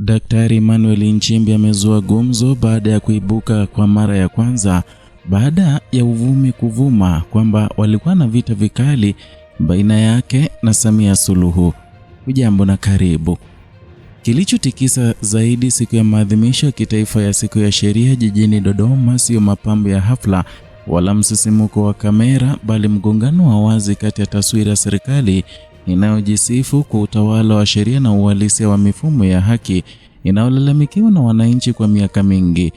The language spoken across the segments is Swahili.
Daktari Emmanuel Nchimbi amezua gumzo baada ya kuibuka kwa mara ya kwanza baada ya uvumi kuvuma kwamba walikuwa na vita vikali baina yake na Samia Suluhu. Hujambo na karibu. Kilichotikisa zaidi siku ya maadhimisho ya kitaifa ya siku ya sheria jijini Dodoma sio mapambo ya hafla wala msisimuko wa kamera, bali mgongano wa wazi kati ya taswira ya serikali inayojisifu kwa utawala wa sheria na uhalisia wa mifumo ya haki inayolalamikiwa na wananchi kwa miaka mingi.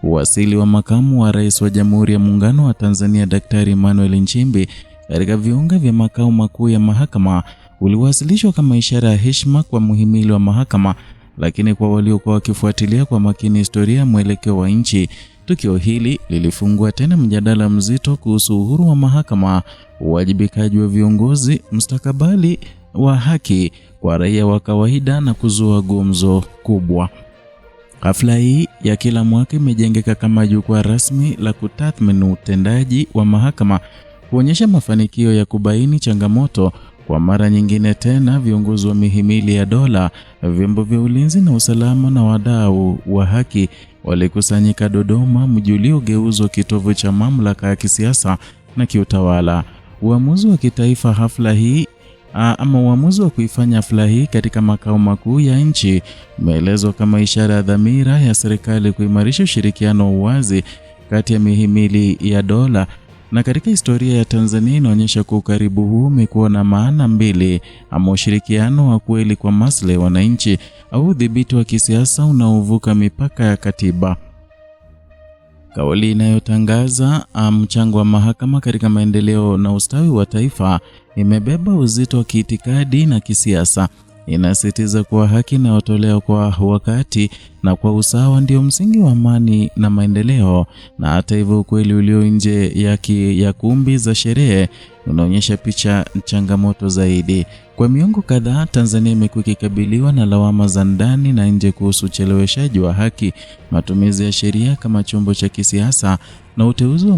Uwasili wa makamu wa rais wa Jamhuri ya Muungano wa Tanzania Daktari Emmanuel Nchimbi katika viunga vya makao makuu ya mahakama uliwasilishwa kama ishara ya heshima kwa muhimili wa mahakama, lakini kwa waliokuwa wakifuatilia kwa makini historia ya mwelekeo wa nchi, tukio hili lilifungua tena mjadala mzito kuhusu uhuru wa mahakama, uwajibikaji wa viongozi, mustakabali wa haki kwa raia wa kawaida na kuzua gumzo kubwa. Hafla hii ya kila mwaka imejengeka kama jukwaa rasmi la kutathmini utendaji wa mahakama, kuonyesha mafanikio ya kubaini changamoto. Kwa mara nyingine tena, viongozi wa mihimili ya dola, vyombo vya ulinzi na usalama na wadau wa haki walikusanyika Dodoma, mji uliogeuzwa kitovu cha mamlaka ya kisiasa na kiutawala. Uamuzi wa kitaifa hafla hii uamuzi wa kuifanya hafla hii katika makao makuu ya nchi umeelezwa kama ishara ya dhamira ya serikali kuimarisha ushirikiano wa uwazi kati ya mihimili ya dola. Na katika historia ya Tanzania inaonyesha kwa ukaribu huu umekuwa na maana mbili, ama ushirikiano wa kweli kwa maslahi ya wananchi au udhibiti wa kisiasa unaovuka mipaka ya katiba. Kauli inayotangaza mchango wa mahakama katika maendeleo na ustawi wa taifa imebeba uzito wa kiitikadi na kisiasa. Inasisitiza kuwa haki inayotolewa kwa wakati na kwa usawa ndio msingi wa amani na maendeleo, na hata hivyo ukweli ulio nje ya kumbi za sherehe unaonyesha picha changamoto zaidi. Kwa miongo kadhaa, Tanzania imekuwa ikikabiliwa na lawama za ndani na nje kuhusu ucheleweshaji wa haki, matumizi ya sheria kama chombo cha kisiasa na uteuzi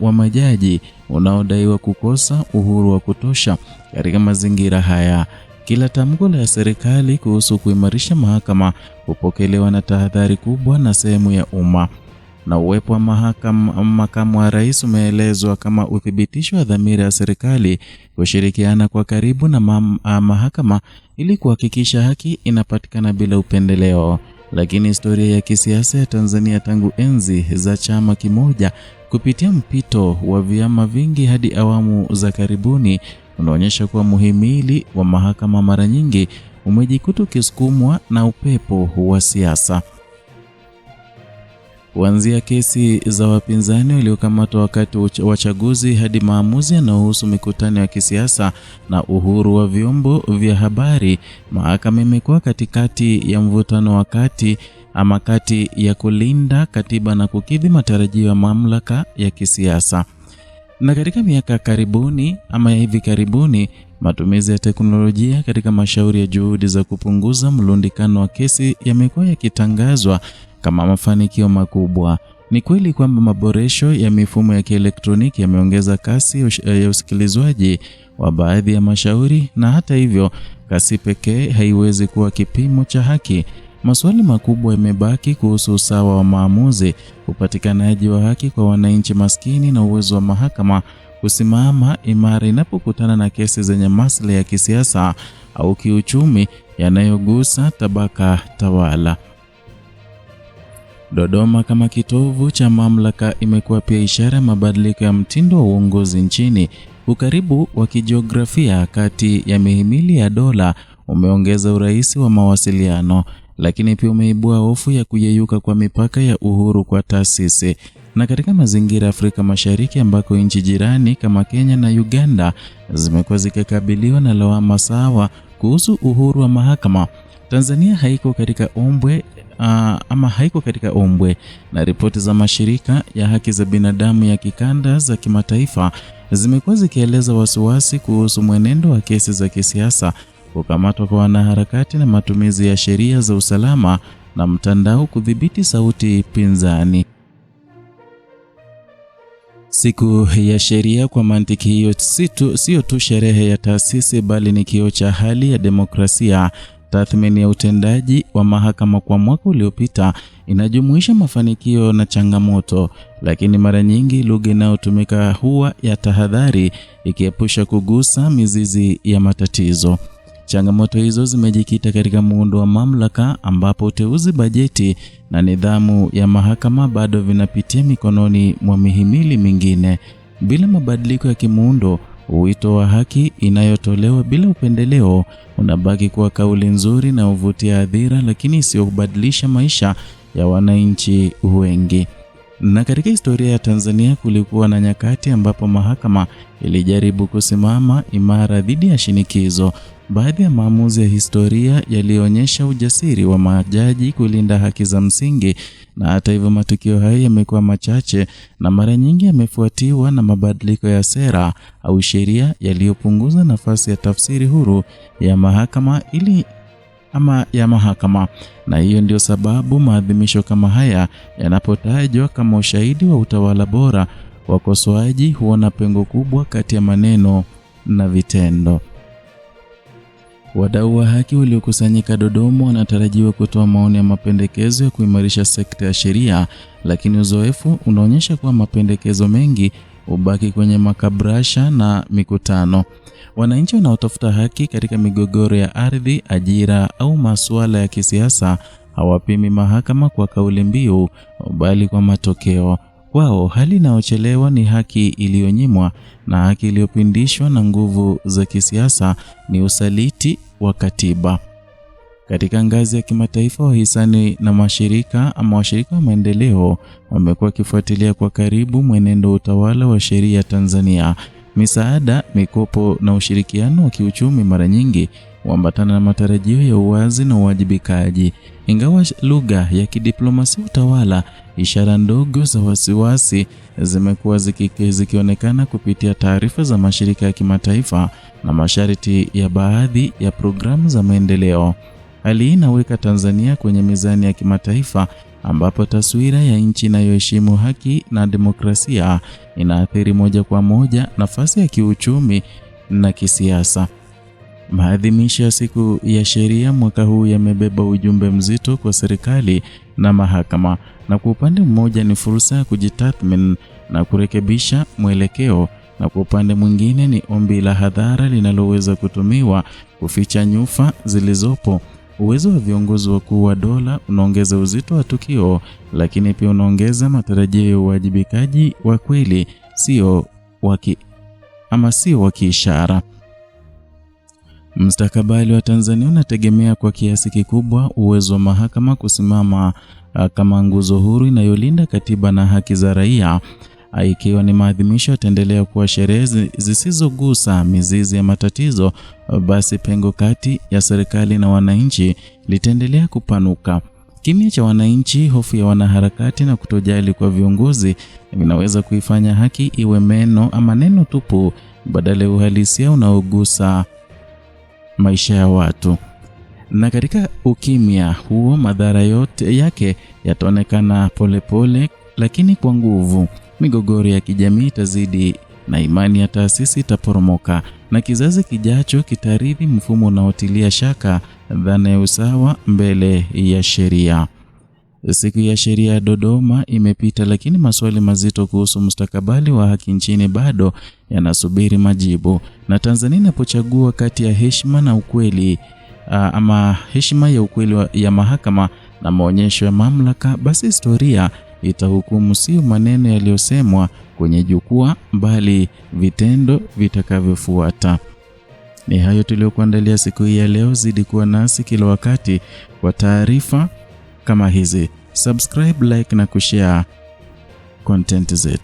wa majaji unaodaiwa kukosa uhuru wa kutosha. Katika mazingira haya, kila tamko la serikali kuhusu kuimarisha mahakama hupokelewa na tahadhari kubwa na sehemu ya umma. Na uwepo wa makamu wa rais umeelezwa kama uthibitisho wa dhamira ya serikali kushirikiana kwa karibu na mahakama ili kuhakikisha haki inapatikana bila upendeleo. Lakini historia ya kisiasa ya Tanzania tangu enzi za chama kimoja kupitia mpito wa vyama vingi hadi awamu za karibuni unaonyesha kuwa muhimili wa mahakama mara nyingi umejikuta ukisukumwa na upepo wa siasa. Kuanzia kesi za wapinzani waliokamatwa wakati wa chaguzi hadi maamuzi yanayohusu mikutano ya kisiasa na uhuru wa vyombo vya habari, mahakama imekuwa katikati ya mvutano kati ya kulinda katiba na kukidhi matarajio ya mamlaka ya kisiasa. Na katika miaka hivi karibuni, matumizi ya teknolojia katika mashauri ya juhudi za kupunguza mlundikano wa kesi yamekuwa yakitangazwa kama mafanikio makubwa. Ni kweli kwamba maboresho ya mifumo ya kielektroniki yameongeza kasi ya usikilizwaji wa baadhi ya mashauri, na hata hivyo, kasi pekee haiwezi kuwa kipimo cha haki. Maswali makubwa yamebaki kuhusu usawa wa maamuzi, upatikanaji wa haki kwa wananchi maskini na uwezo wa mahakama kusimama imara inapokutana na kesi zenye maslahi ya kisiasa au kiuchumi yanayogusa tabaka tawala. Dodoma kama kitovu cha mamlaka imekuwa pia ishara ya mabadiliko ya mtindo wa uongozi nchini. Ukaribu wa kijiografia kati ya mihimili ya dola umeongeza urahisi wa mawasiliano, lakini pia umeibua hofu ya kuyeyuka kwa mipaka ya uhuru kwa taasisi. Na katika mazingira ya Afrika Mashariki ambako nchi jirani kama Kenya na Uganda zimekuwa zikikabiliwa na lawama sawa kuhusu uhuru wa mahakama, Tanzania haiko katika ombwe, na ripoti za mashirika ya haki za binadamu ya kikanda za kimataifa zimekuwa zikieleza wasiwasi kuhusu mwenendo wa kesi za kisiasa, kukamatwa kwa wanaharakati na matumizi ya sheria za usalama na mtandao kudhibiti sauti pinzani. Siku ya sheria kwa mantiki hiyo sio tu sherehe ya taasisi, bali ni kioo cha hali ya demokrasia Tathmini ya utendaji wa mahakama kwa mwaka uliopita inajumuisha mafanikio na changamoto, lakini mara nyingi lugha inayotumika huwa ya tahadhari, ikiepusha kugusa mizizi ya matatizo. Changamoto hizo zimejikita katika muundo wa mamlaka, ambapo uteuzi, bajeti na nidhamu ya mahakama bado vinapitia mikononi mwa mihimili mingine. Bila mabadiliko ya kimuundo, wito wa haki inayotolewa bila upendeleo unabaki kuwa kauli nzuri na uvutia hadhira, lakini isiyobadilisha maisha ya wananchi wengi. Na katika historia ya Tanzania kulikuwa na nyakati ambapo mahakama ilijaribu kusimama imara dhidi ya shinikizo. Baadhi ya maamuzi ya historia yalionyesha ujasiri wa majaji kulinda haki za msingi, na hata hivyo matukio hayo yamekuwa machache na mara nyingi yamefuatiwa na mabadiliko ya sera au sheria yaliyopunguza nafasi ya tafsiri huru ya mahakama na hiyo ndio sababu maadhimisho kama haya yanapotajwa kama ushahidi wa utawala bora, wakosoaji huona pengo kubwa kati ya maneno na vitendo. Wadau wa haki waliokusanyika Dodoma wanatarajiwa kutoa maoni ya mapendekezo ya kuimarisha sekta ya sheria, lakini uzoefu unaonyesha kuwa mapendekezo mengi hubaki kwenye makabrasha na mikutano. Wananchi wanaotafuta haki katika migogoro ya ardhi, ajira au masuala ya kisiasa hawapimi mahakama kwa kauli mbiu, bali kwa matokeo. Kwao hali inayochelewa ni haki iliyonyimwa, na haki iliyopindishwa na nguvu za kisiasa ni usaliti wa katiba. Katika ngazi ya kimataifa, wahisani na washirika wa maendeleo wamekuwa wakifuatilia kwa karibu mwenendo wa utawala wa sheria Tanzania. Misaada, mikopo na ushirikiano wa kiuchumi mara nyingi huambatana na matarajio ya uwazi na uwajibikaji. Ingawa lugha ya kidiplomasia utawala, ishara ndogo za wasiwasi zimekuwa zikionekana kupitia taarifa za mashirika ya kimataifa na masharti ya baadhi ya programu za maendeleo. Hali hii inaweka Tanzania kwenye mizani ya kimataifa, ambapo taswira ya nchi inayoheshimu haki na demokrasia inaathiri moja kwa moja nafasi ya kiuchumi na kisiasa. Maadhimisho ya siku ya sheria mwaka huu yamebeba ujumbe mzito kwa serikali na mahakama, na kwa upande mmoja ni fursa ya kujitathmini na kurekebisha mwelekeo, na kwa upande mwingine ni ombi la hadhara linaloweza kutumiwa kuficha nyufa zilizopo. Uwezo wa viongozi wakuu wa dola unaongeza uzito wa tukio, lakini pia unaongeza matarajio ya uwajibikaji wa kweli, sio wa kiishara. Mustakabali wa Tanzania unategemea kwa kiasi kikubwa uwezo wa mahakama kusimama kama nguzo huru inayolinda katiba na haki za raia. Ikiwa ni maadhimisho yataendelea kuwa sherehe zisizogusa mizizi ya matatizo, basi pengo kati ya serikali na wananchi litaendelea kupanuka. Kimya cha wananchi, hofu ya wanaharakati na kutojali kwa viongozi vinaweza kuifanya haki iwe neno tupu badala ya uhalisia unaogusa maisha ya watu. Na katika ukimya huo, madhara yote yake yataonekana polepole lakini kwa nguvu. Migogoro ya kijamii itazidi na imani ya taasisi itaporomoka, na kizazi kijacho kitarithi mfumo unaotilia shaka dhana ya usawa mbele ya sheria. Siku ya sheria ya Dodoma imepita, lakini maswali mazito kuhusu mustakabali wa haki nchini bado yanasubiri majibu. Na Tanzania inapochagua kati ya heshima na ukweli, ama heshima ya ukweli ya mahakama na maonyesho ya mamlaka, basi historia itahukumu sio maneno yaliyosemwa kwenye jukwaa, bali vitendo vitakavyofuata. Ni hayo tuliyokuandalia siku hii ya leo. Zidi kuwa nasi kila wakati kwa taarifa kama hizi. Subscribe, like na kushare content zetu.